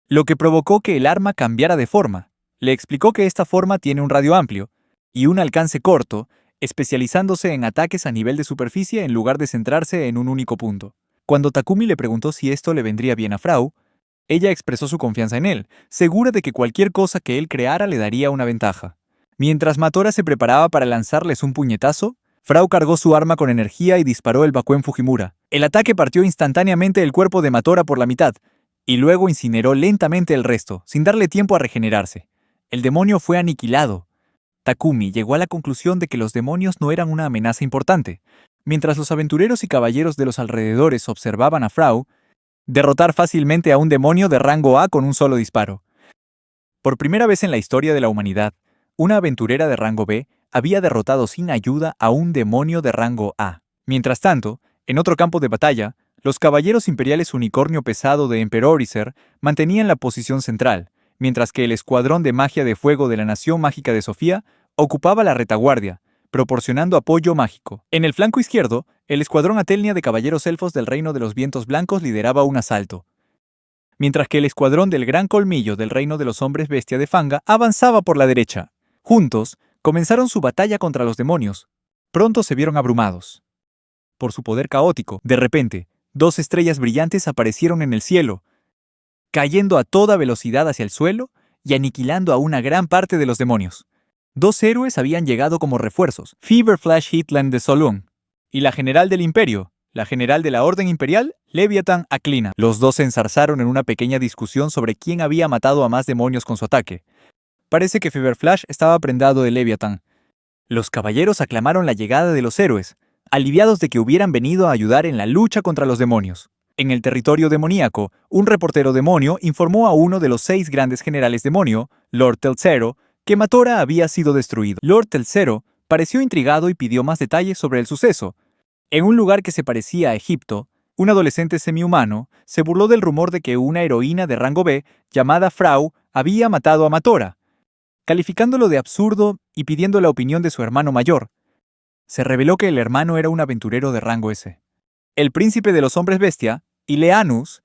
A: lo que provocó que el arma cambiara de forma. Le explicó que esta forma tiene un radio amplio y un alcance corto, especializándose en ataques a nivel de superficie en lugar de centrarse en un único punto. Cuando Takumi le preguntó si esto le vendría bien a Frau, ella expresó su confianza en él, segura de que cualquier cosa que él creara le daría una ventaja. Mientras Matora se preparaba para lanzarles un puñetazo, Frau cargó su arma con energía y disparó el Bakuen Fujimura. El ataque partió instantáneamente el cuerpo de Matora por la mitad, y luego incineró lentamente el resto, sin darle tiempo a regenerarse. El demonio fue aniquilado. Takumi llegó a la conclusión de que los demonios no eran una amenaza importante. Mientras los aventureros y caballeros de los alrededores observaban a Frau derrotar fácilmente a un demonio de rango A con un solo disparo. Por primera vez en la historia de la humanidad, una aventurera de rango B había derrotado sin ayuda a un demonio de rango A. Mientras tanto, en otro campo de batalla, los caballeros imperiales unicornio pesado de Emperorizer mantenían la posición central, mientras que el escuadrón de magia de fuego de la Nación Mágica de Sofía ocupaba la retaguardia, proporcionando apoyo mágico. En el flanco izquierdo, el escuadrón Atelnia de caballeros elfos del Reino de los Vientos Blancos lideraba un asalto, mientras que el escuadrón del Gran Colmillo del Reino de los Hombres Bestia de Fanga avanzaba por la derecha. Juntos, comenzaron su batalla contra los demonios. Pronto se vieron abrumados por su poder caótico. De repente, dos estrellas brillantes aparecieron en el cielo, cayendo a toda velocidad hacia el suelo y aniquilando a una gran parte de los demonios. Dos héroes habían llegado como refuerzos, Fever Flash Hitland de Solung y la general del Imperio, la general de la Orden Imperial, Leviathan Aclina. Los dos se enzarzaron en una pequeña discusión sobre quién había matado a más demonios con su ataque. Parece que Fever Flash estaba prendado de Leviathan. Los caballeros aclamaron la llegada de los héroes, aliviados de que hubieran venido a ayudar en la lucha contra los demonios. En el territorio demoníaco, un reportero demonio informó a uno de los 6 grandes generales demonio, Lord Telzero, que Matora había sido destruido. Lord Telzero pareció intrigado y pidió más detalles sobre el suceso. En un lugar que se parecía a Egipto, un adolescente semihumano se burló del rumor de que una heroína de rango B, llamada Frau, había matado a Matora, calificándolo de absurdo y pidiendo la opinión de su hermano mayor. Se reveló que el hermano era un aventurero de rango S. El príncipe de los hombres bestia, Ileanus,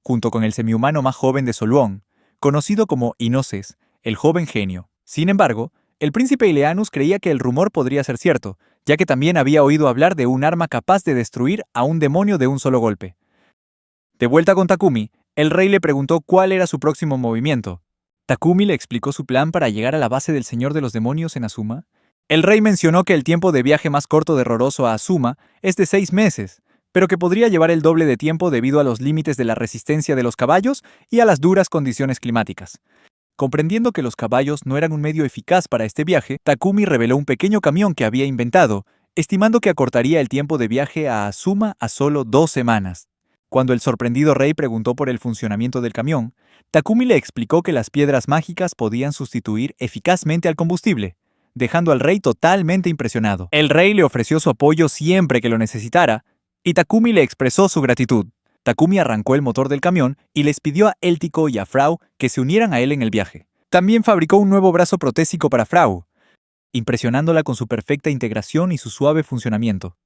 A: junto con el semihumano más joven de Soluón, conocido como Inoces, el joven genio. Sin embargo, el príncipe Ileanus creía que el rumor podría ser cierto, ya que también había oído hablar de un arma capaz de destruir a un demonio de un solo golpe. De vuelta con Takumi, el rey le preguntó cuál era su próximo movimiento. Takumi le explicó su plan para llegar a la base del Señor de los Demonios en Azuma. El rey mencionó que el tiempo de viaje más corto de Roroso a Azuma es de 6 meses, pero que podría llevar el doble de tiempo debido a los límites de la resistencia de los caballos y a las duras condiciones climáticas. Comprendiendo que los caballos no eran un medio eficaz para este viaje, Takumi reveló un pequeño camión que había inventado, estimando que acortaría el tiempo de viaje a Azuma a solo 2 semanas. Cuando el sorprendido rey preguntó por el funcionamiento del camión, Takumi le explicó que las piedras mágicas podían sustituir eficazmente al combustible, dejando al rey totalmente impresionado. El rey le ofreció su apoyo siempre que lo necesitara, y Takumi le expresó su gratitud. Takumi arrancó el motor del camión y les pidió a Éltico y a Frau que se unieran a él en el viaje. También fabricó un nuevo brazo protésico para Frau, impresionándola con su perfecta integración y su suave funcionamiento.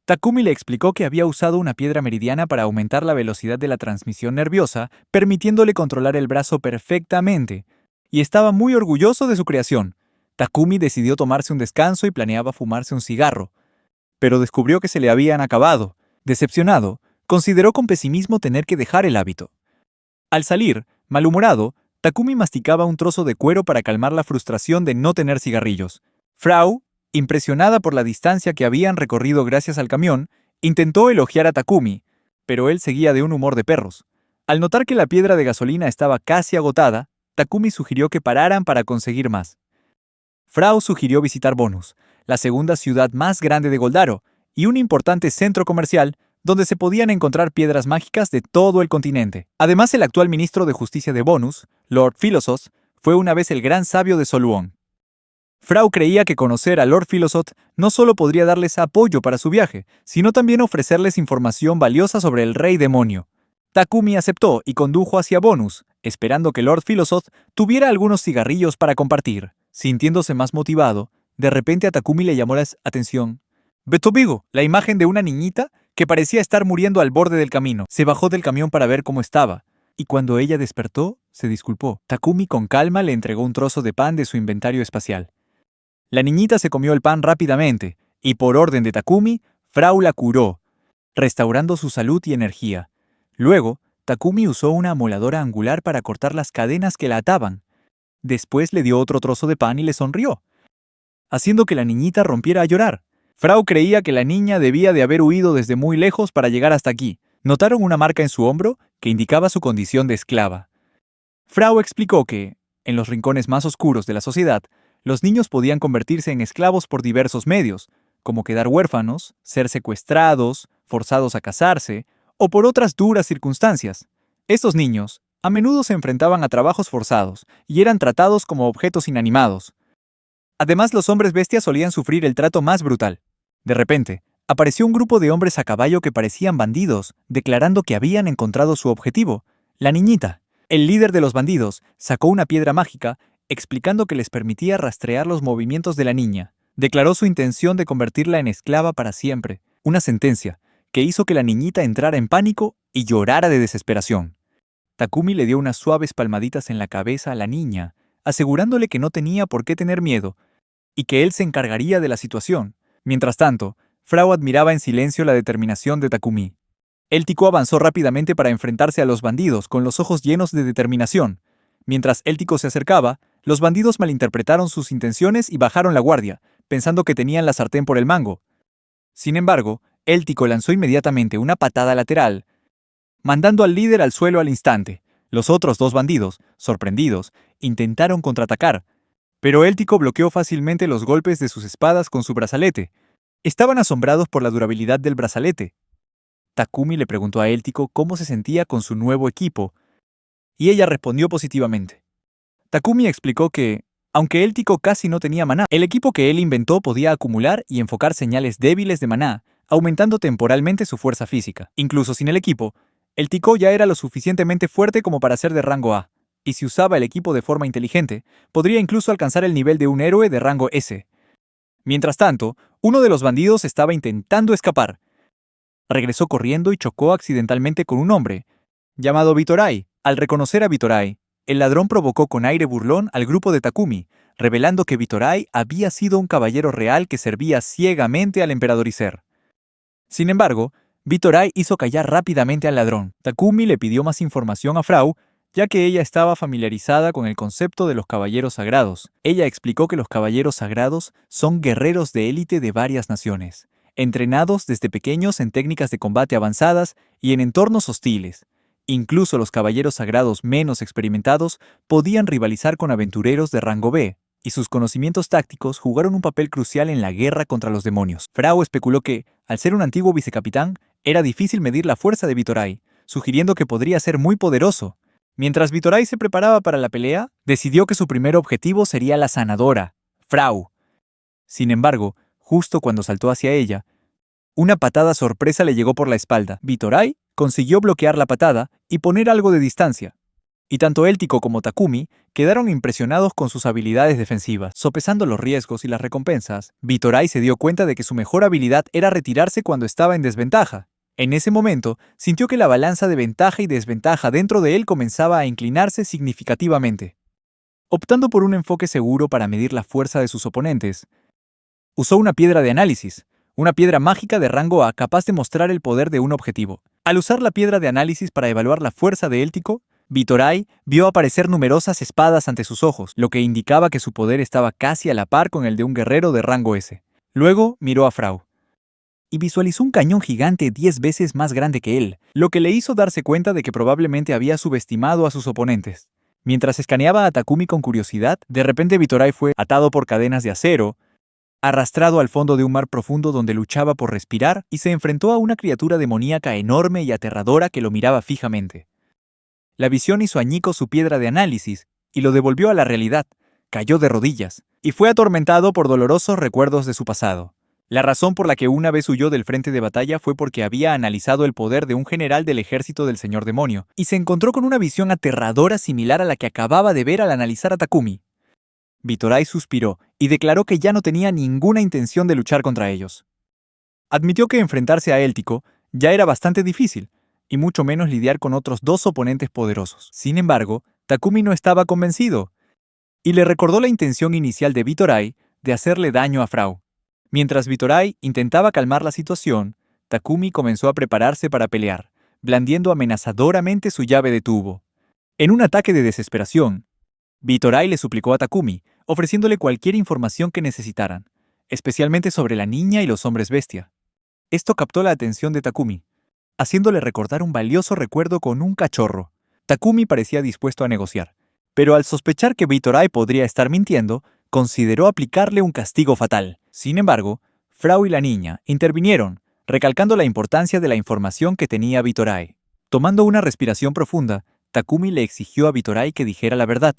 A: Takumi le explicó que había usado una piedra meridiana para aumentar la velocidad de la transmisión nerviosa, permitiéndole controlar el brazo perfectamente, y estaba muy orgulloso de su creación. Takumi decidió tomarse un descanso y planeaba fumarse un cigarro, pero descubrió que se le habían acabado. Decepcionado, consideró con pesimismo tener que dejar el hábito. Al salir, malhumorado, Takumi masticaba un trozo de cuero para calmar la frustración de no tener cigarrillos. Frau, impresionada por la distancia que habían recorrido gracias al camión, intentó elogiar a Takumi, pero él seguía de un humor de perros. Al notar que la piedra de gasolina estaba casi agotada, Takumi sugirió que pararan para conseguir más. Frau sugirió visitar Bonus, la segunda ciudad más grande de Goldaro, y un importante centro comercial donde se podían encontrar piedras mágicas de todo el continente. Además, el actual ministro de Justicia de Bonus, Lord Philosoth, fue una vez el gran sabio de Soluón. Frau creía que conocer a Lord Philosoth no solo podría darles apoyo para su viaje, sino también ofrecerles información valiosa sobre el rey demonio. Takumi aceptó y condujo hacia Bonus, esperando que Lord Philosoth tuviera algunos cigarrillos para compartir. Sintiéndose más motivado, de repente a Takumi le llamó la atención Betobigo, la imagen de una niñita que parecía estar muriendo al borde del camino. Se bajó del camión para ver cómo estaba, y cuando ella despertó, se disculpó. Takumi con calma le entregó un trozo de pan de su inventario espacial. La niñita se comió el pan rápidamente, y por orden de Takumi, Frau la curó, restaurando su salud y energía. Luego, Takumi usó una amoladora angular para cortar las cadenas que la ataban. Después le dio otro trozo de pan y le sonrió, haciendo que la niñita rompiera a llorar. Frau creía que la niña debía de haber huido desde muy lejos para llegar hasta aquí. Notaron una marca en su hombro que indicaba su condición de esclava. Frau explicó que, en los rincones más oscuros de la sociedad, los niños podían convertirse en esclavos por diversos medios, como quedar huérfanos, ser secuestrados, forzados a casarse, o por otras duras circunstancias. Estos niños, a menudo se enfrentaban a trabajos forzados y eran tratados como objetos inanimados. Además, los hombres bestias solían sufrir el trato más brutal. De repente, apareció un grupo de hombres a caballo que parecían bandidos, declarando que habían encontrado su objetivo, la niñita. El líder de los bandidos sacó una piedra mágica, explicando que les permitía rastrear los movimientos de la niña. Declaró su intención de convertirla en esclava para siempre, una sentencia que hizo que la niñita entrara en pánico y llorara de desesperación. Takumi le dio unas suaves palmaditas en la cabeza a la niña, asegurándole que no tenía por qué tener miedo y que él se encargaría de la situación. Mientras tanto, Frau admiraba en silencio la determinación de Takumi. Éltico avanzó rápidamente para enfrentarse a los bandidos con los ojos llenos de determinación. Mientras Éltico se acercaba, los bandidos malinterpretaron sus intenciones y bajaron la guardia, pensando que tenían la sartén por el mango. Sin embargo, Éltico lanzó inmediatamente una patada lateral, mandando al líder al suelo al instante. Los otros dos bandidos, sorprendidos, intentaron contraatacar, pero Éltico bloqueó fácilmente los golpes de sus espadas con su brazalete. Estaban asombrados por la durabilidad del brazalete. Takumi le preguntó a Éltico cómo se sentía con su nuevo equipo, y ella respondió positivamente. Takumi explicó que, aunque Éltico casi no tenía maná, el equipo que él inventó podía acumular y enfocar señales débiles de maná, aumentando temporalmente su fuerza física. Incluso sin el equipo, Éltico ya era lo suficientemente fuerte como para ser de rango A, y si usaba el equipo de forma inteligente, podría incluso alcanzar el nivel de un héroe de rango S. Mientras tanto, uno de los bandidos estaba intentando escapar. Regresó corriendo y chocó accidentalmente con un hombre, llamado Vitorai. Al reconocer a Vitorai, el ladrón provocó con aire burlón al grupo de Takumi, revelando que Vitorai había sido un caballero real que servía ciegamente al emperador Iser. Sin embargo, Vitorai hizo callar rápidamente al ladrón. Takumi le pidió más información a Frau, ya que ella estaba familiarizada con el concepto de los caballeros sagrados. Ella explicó que los caballeros sagrados son guerreros de élite de varias naciones, entrenados desde pequeños en técnicas de combate avanzadas y en entornos hostiles. Incluso los caballeros sagrados menos experimentados podían rivalizar con aventureros de rango B, y sus conocimientos tácticos jugaron un papel crucial en la guerra contra los demonios. Frau especuló que, al ser un antiguo vicecapitán, era difícil medir la fuerza de Vitorai, sugiriendo que podría ser muy poderoso. Mientras Vitorai se preparaba para la pelea, decidió que su primer objetivo sería la sanadora, Frau. Sin embargo, justo cuando saltó hacia ella, una patada sorpresa le llegó por la espalda. Vitorai consiguió bloquear la patada y poner algo de distancia, y tanto Éltico como Takumi quedaron impresionados con sus habilidades defensivas. Sopesando los riesgos y las recompensas, Vitorai se dio cuenta de que su mejor habilidad era retirarse cuando estaba en desventaja. En ese momento, sintió que la balanza de ventaja y desventaja dentro de él comenzaba a inclinarse significativamente. Optando por un enfoque seguro para medir la fuerza de sus oponentes, usó una piedra de análisis, una piedra mágica de rango A capaz de mostrar el poder de un objetivo. Al usar la piedra de análisis para evaluar la fuerza de Éltico, Vitorai vio aparecer numerosas espadas ante sus ojos, lo que indicaba que su poder estaba casi a la par con el de un guerrero de rango S. Luego miró a Frau y visualizó un cañón gigante 10 veces más grande que él, lo que le hizo darse cuenta de que probablemente había subestimado a sus oponentes. Mientras escaneaba a Takumi con curiosidad, de repente Vitorai fue atado por cadenas de acero, arrastrado al fondo de un mar profundo donde luchaba por respirar y se enfrentó a una criatura demoníaca enorme y aterradora que lo miraba fijamente. La visión hizo añicos su piedra de análisis y lo devolvió a la realidad. Cayó de rodillas y fue atormentado por dolorosos recuerdos de su pasado. La razón por la que una vez huyó del frente de batalla fue porque había analizado el poder de un general del ejército del señor demonio y se encontró con una visión aterradora similar a la que acababa de ver al analizar a Takumi. Vitorai suspiró y declaró que ya no tenía ninguna intención de luchar contra ellos. Admitió que enfrentarse a Éltico ya era bastante difícil, y mucho menos lidiar con otros dos oponentes poderosos. Sin embargo, Takumi no estaba convencido, y le recordó la intención inicial de Bitorai de hacerle daño a Frau. Mientras Bitorai intentaba calmar la situación, Takumi comenzó a prepararse para pelear, blandiendo amenazadoramente su llave de tubo. En un ataque de desesperación, Bitorai le suplicó a Takumi, ofreciéndole cualquier información que necesitaran, especialmente sobre la niña y los hombres bestia. Esto captó la atención de Takumi, haciéndole recordar un valioso recuerdo con un cachorro. Takumi parecía dispuesto a negociar, pero al sospechar que Bitorai podría estar mintiendo, consideró aplicarle un castigo fatal. Sin embargo, Frau y la niña intervinieron, recalcando la importancia de la información que tenía Bitorai. Tomando una respiración profunda, Takumi le exigió a Bitorai que dijera la verdad.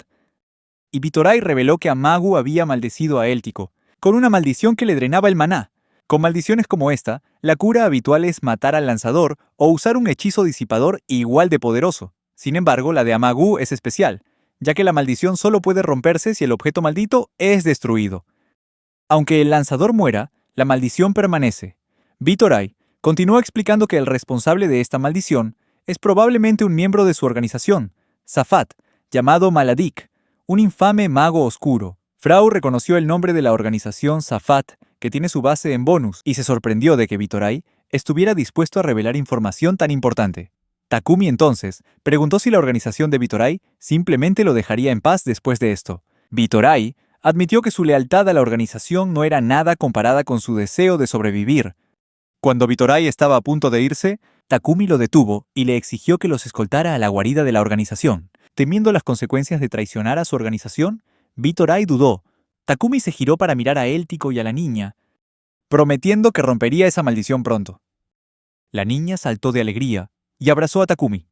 A: Y Bitorai reveló que Amagu había maldecido a Éltico, con una maldición que le drenaba el maná. Con maldiciones como esta, la cura habitual es matar al lanzador o usar un hechizo disipador igual de poderoso. Sin embargo, la de Amagu es especial, ya que la maldición solo puede romperse si el objeto maldito es destruido. Aunque el lanzador muera, la maldición permanece. Bitorai continuó explicando que el responsable de esta maldición es probablemente un miembro de su organización, Safat, llamado Maladik, un infame mago oscuro. Frau reconoció el nombre de la organización Safat, que tiene su base en Bonus, y se sorprendió de que Bitorai estuviera dispuesto a revelar información tan importante. Takumi entonces preguntó si la organización de Bitorai simplemente lo dejaría en paz después de esto. Bitorai admitió que su lealtad a la organización no era nada comparada con su deseo de sobrevivir. Cuando Bitorai estaba a punto de irse, Takumi lo detuvo y le exigió que los escoltara a la guarida de la organización. Temiendo las consecuencias de traicionar a su organización, Bitorai dudó. Takumi se giró para mirar a Éltico y a la niña, prometiendo que rompería esa maldición pronto. La niña saltó de alegría y abrazó a Takumi.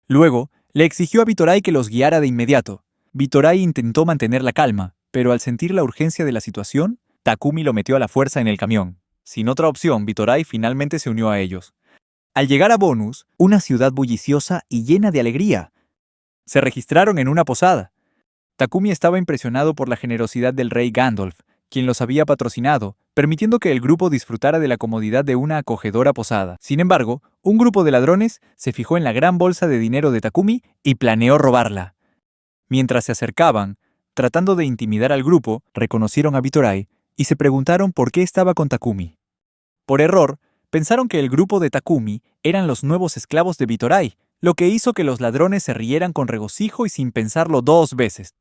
A: Luego, le exigió a Bitorai que los guiara de inmediato. Bitorai intentó mantener la calma, pero al sentir la urgencia de la situación, Takumi lo metió a la fuerza en el camión. Sin otra opción, Bitorai finalmente se unió a ellos. Al llegar a Bonus, una ciudad bulliciosa y llena de alegría, se registraron en una posada. Takumi estaba impresionado por la generosidad del rey Gandalf, quien los había patrocinado, permitiendo que el grupo disfrutara de la comodidad de una acogedora posada. Sin embargo, un grupo de ladrones se fijó en la gran bolsa de dinero de Takumi y planeó robarla. Mientras se acercaban, tratando de intimidar al grupo, reconocieron a Bitorai y se preguntaron por qué estaba con Takumi. Por error, pensaron que el grupo de Takumi eran los nuevos esclavos de Bitorai, lo que hizo que los ladrones se rieran con regocijo y sin pensarlo dos veces.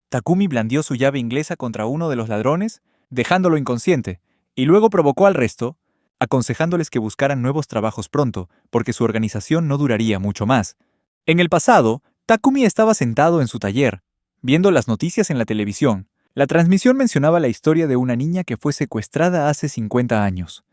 A: Takumi blandió su llave inglesa contra uno de los ladrones, dejándolo inconsciente, y luego provocó al resto, aconsejándoles que buscaran nuevos trabajos pronto, porque su organización no duraría mucho más. En el pasado, Takumi estaba sentado en su taller, viendo las noticias en la televisión. La transmisión mencionaba la historia de una niña que fue secuestrada hace 50 años.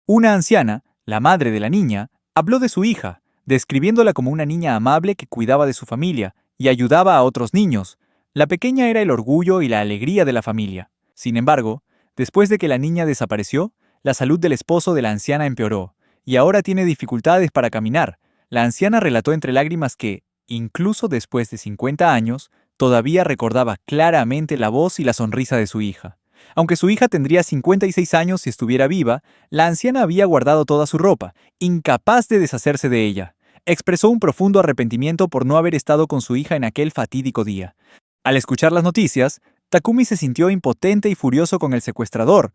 A: Una anciana, la madre de la niña, habló de su hija, describiéndola como una niña amable que cuidaba de su familia y ayudaba a otros niños. La pequeña era el orgullo y la alegría de la familia. Sin embargo, después de que la niña desapareció, la salud del esposo de la anciana empeoró, y ahora tiene dificultades para caminar. La anciana relató entre lágrimas que, incluso después de 50 años, todavía recordaba claramente la voz y la sonrisa de su hija. Aunque su hija tendría 56 años si estuviera viva, la anciana había guardado toda su ropa, incapaz de deshacerse de ella. Expresó un profundo arrepentimiento por no haber estado con su hija en aquel fatídico día. Al escuchar las noticias, Takumi se sintió impotente y furioso con el secuestrador,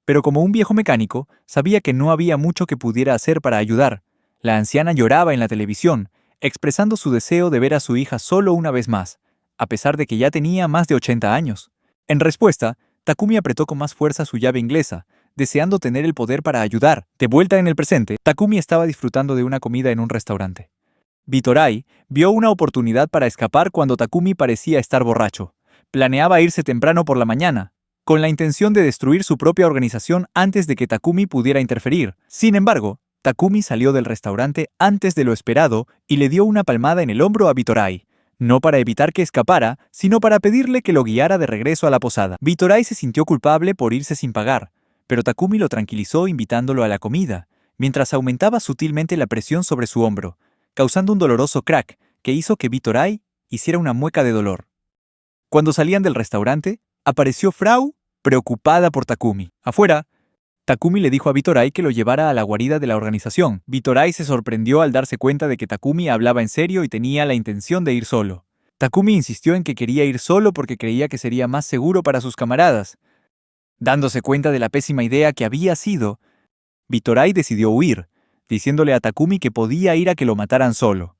A: pero como un viejo mecánico, sabía que no había mucho que pudiera hacer para ayudar. La anciana lloraba en la televisión, expresando su deseo de ver a su hija solo una vez más, a pesar de que ya tenía más de 80 años. En respuesta, Takumi apretó con más fuerza su llave inglesa, deseando tener el poder para ayudar. De vuelta en el presente, Takumi estaba disfrutando de una comida en un restaurante. Bitorai vio una oportunidad para escapar cuando Takumi parecía estar borracho. Planeaba irse temprano por la mañana, con la intención de destruir su propia organización antes de que Takumi pudiera interferir. Sin embargo, Takumi salió del restaurante antes de lo esperado y le dio una palmada en el hombro a Bitorai, no para evitar que escapara, sino para pedirle que lo guiara de regreso a la posada. Bitorai se sintió culpable por irse sin pagar, pero Takumi lo tranquilizó invitándolo a la comida, mientras aumentaba sutilmente la presión sobre su hombro, causando un doloroso crack que hizo que Bitorai hiciera una mueca de dolor. Cuando salían del restaurante, apareció Frau, preocupada por Takumi. Afuera, Takumi le dijo a Bitorai que lo llevara a la guarida de la organización. Bitorai se sorprendió al darse cuenta de que Takumi hablaba en serio y tenía la intención de ir solo. Takumi insistió en que quería ir solo porque creía que sería más seguro para sus camaradas. Dándose cuenta de la pésima idea que había sido, Bitorai decidió huir, diciéndole a Takumi que podía ir a que lo mataran solo.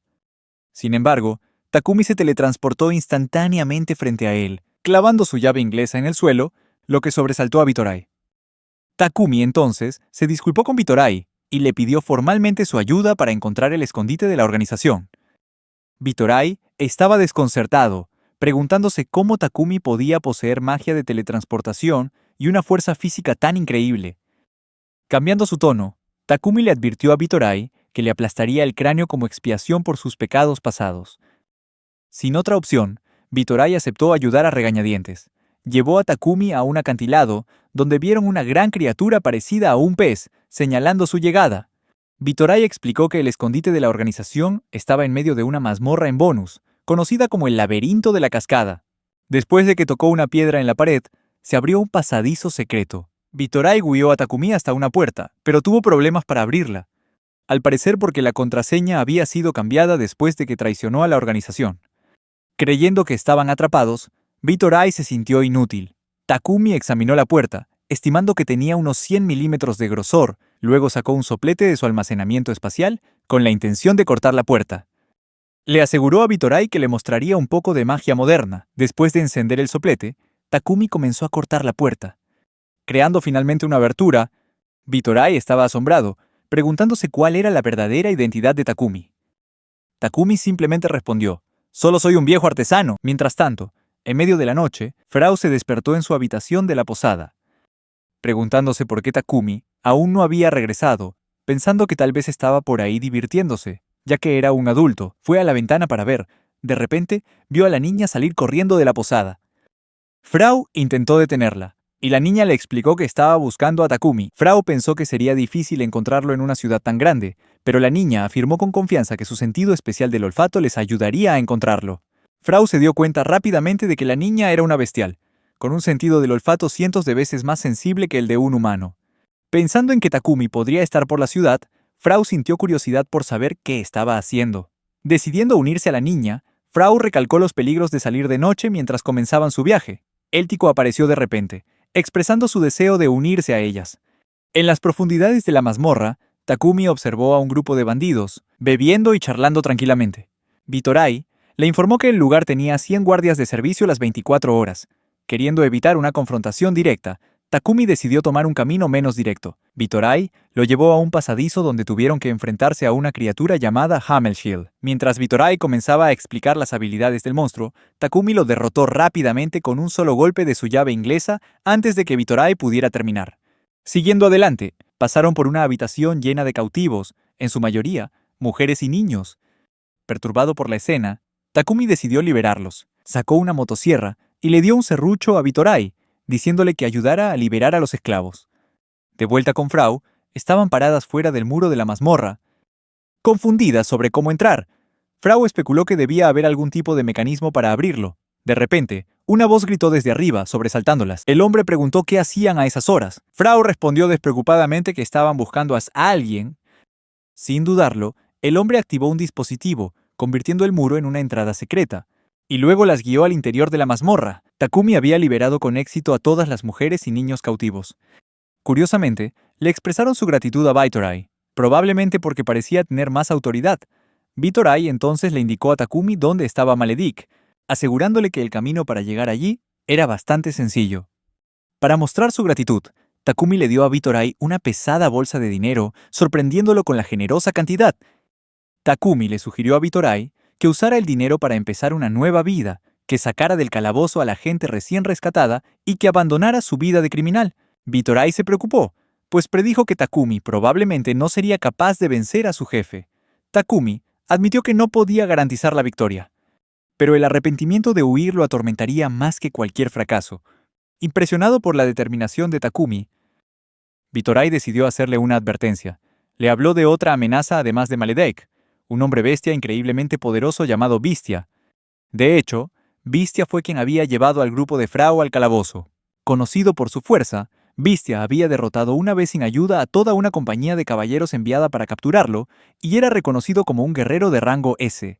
A: Sin embargo, Takumi se teletransportó instantáneamente frente a él, clavando su llave inglesa en el suelo, lo que sobresaltó a Bitorai. Takumi entonces se disculpó con Bitorai y le pidió formalmente su ayuda para encontrar el escondite de la organización. Bitorai estaba desconcertado, preguntándose cómo Takumi podía poseer magia de teletransportación y una fuerza física tan increíble. Cambiando su tono, Takumi le advirtió a Bitorai que le aplastaría el cráneo como expiación por sus pecados pasados. Sin otra opción, Bitorai aceptó ayudar a regañadientes. Llevó a Takumi a un acantilado, donde vieron una gran criatura parecida a un pez, señalando su llegada. Bitorai explicó que el escondite de la organización estaba en medio de una mazmorra en Bonus, conocida como el laberinto de la cascada. Después de que tocó una piedra en la pared, se abrió un pasadizo secreto. Bitorai guió a Takumi hasta una puerta, pero tuvo problemas para abrirla, al parecer porque la contraseña había sido cambiada después de que traicionó a la organización. Creyendo que estaban atrapados, Bitorai se sintió inútil. Takumi examinó la puerta, estimando que tenía unos 100 milímetros de grosor, luego sacó un soplete de su almacenamiento espacial con la intención de cortar la puerta. Le aseguró a Bitorai que le mostraría un poco de magia moderna. Después de encender el soplete, Takumi comenzó a cortar la puerta. Creando finalmente una abertura, Bitorai estaba asombrado, preguntándose cuál era la verdadera identidad de Takumi. Takumi simplemente respondió: «Solo soy un viejo artesano». Mientras tanto, en medio de la noche, Frau se despertó en su habitación de la posada, preguntándose por qué Takumi aún no había regresado, pensando que tal vez estaba por ahí divirtiéndose, ya que era un adulto. Fue a la ventana para ver. De repente, vio a la niña salir corriendo de la posada. Frau intentó detenerla, y la niña le explicó que estaba buscando a Takumi. Frau pensó que sería difícil encontrarlo en una ciudad tan grande, pero la niña afirmó con confianza que su sentido especial del olfato les ayudaría a encontrarlo. Frau se dio cuenta rápidamente de que la niña era una bestial, con un sentido del olfato cientos de veces más sensible que el de un humano. Pensando en que Takumi podría estar por la ciudad, Frau sintió curiosidad por saber qué estaba haciendo. Decidiendo unirse a la niña, Frau recalcó los peligros de salir de noche mientras comenzaban su viaje. Éltico apareció de repente, expresando su deseo de unirse a ellas. En las profundidades de la mazmorra, Takumi observó a un grupo de bandidos, bebiendo y charlando tranquilamente. Bitorai le informó que el lugar tenía 100 guardias de servicio las 24 horas. Queriendo evitar una confrontación directa, Takumi decidió tomar un camino menos directo. Bitorai lo llevó a un pasadizo donde tuvieron que enfrentarse a una criatura llamada Hamelshield. Mientras Bitorai comenzaba a explicar las habilidades del monstruo, Takumi lo derrotó rápidamente con un solo golpe de su llave inglesa antes de que Bitorai pudiera terminar. Siguiendo adelante, pasaron por una habitación llena de cautivos, en su mayoría, mujeres y niños. Perturbado por la escena, Takumi decidió liberarlos. Sacó una motosierra y le dio un serrucho a Bitorai, diciéndole que ayudara a liberar a los esclavos. De vuelta con Frau, estaban paradas fuera del muro de la mazmorra, confundidas sobre cómo entrar. Frau especuló que debía haber algún tipo de mecanismo para abrirlo. De repente, una voz gritó desde arriba, sobresaltándolas. El hombre preguntó qué hacían a esas horas. Frau respondió despreocupadamente que estaban buscando a alguien. Sin dudarlo, el hombre activó un dispositivo, convirtiendo el muro en una entrada secreta, y luego las guió al interior de la mazmorra. Takumi había liberado con éxito a todas las mujeres y niños cautivos. Curiosamente, le expresaron su gratitud a Bitorai, probablemente porque parecía tener más autoridad. Bitorai entonces le indicó a Takumi dónde estaba Maledic, asegurándole que el camino para llegar allí era bastante sencillo. Para mostrar su gratitud, Takumi le dio a Bitorai una pesada bolsa de dinero, sorprendiéndolo con la generosa cantidad. Takumi le sugirió a Bitorai que usara el dinero para empezar una nueva vida, que sacara del calabozo a la gente recién rescatada y que abandonara su vida de criminal. Bitorai se preocupó, pues predijo que Takumi probablemente no sería capaz de vencer a su jefe. Takumi admitió que no podía garantizar la victoria, pero el arrepentimiento de huir lo atormentaría más que cualquier fracaso. Impresionado por la determinación de Takumi, Bitorai decidió hacerle una advertencia. Le habló de otra amenaza además de Maledic, un hombre bestia increíblemente poderoso llamado Bestia. De hecho, Bestia fue quien había llevado al grupo de Frau al calabozo. Conocido por su fuerza, Vistia había derrotado una vez sin ayuda a toda una compañía de caballeros enviada para capturarlo, y era reconocido como un guerrero de rango S.